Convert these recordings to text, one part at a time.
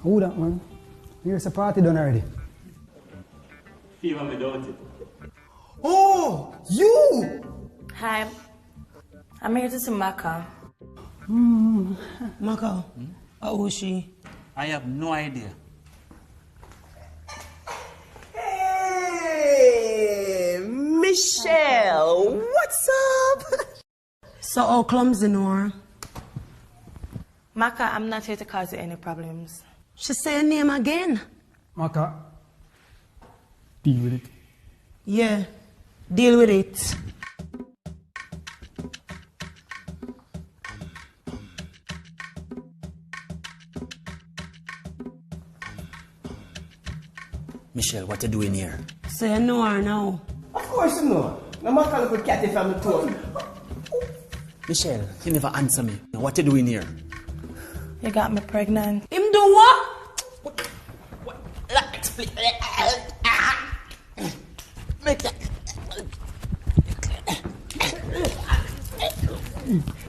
Who that, man? Here's the party done already. Fever me don't it. Oh, you! Hi, I'm here to see Maka. Maka, how is she? I have no idea. Hey, Michelle, what's up? So how clumsy, Nora? Maka, I'm not here to cause you any problems. She say her name again. Maka, deal with it. Yeah, deal with it. Michelle, what you doing here? Say you know her now. Of course you know. No matter how good cat if I'm told. Michelle, you never answer me. Now, what you doing here? You got me pregnant. Him do what? Me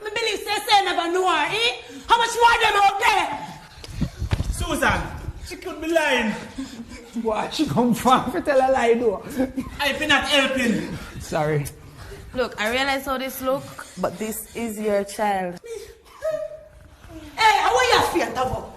believe say never know her, eh? How much more them out there? Susan, she could be lying. Why she come from to tell a lie though? I've been not helping. Sorry. Look, I realize how this look, but this is your child. Hey, how are you feeling, Tavo?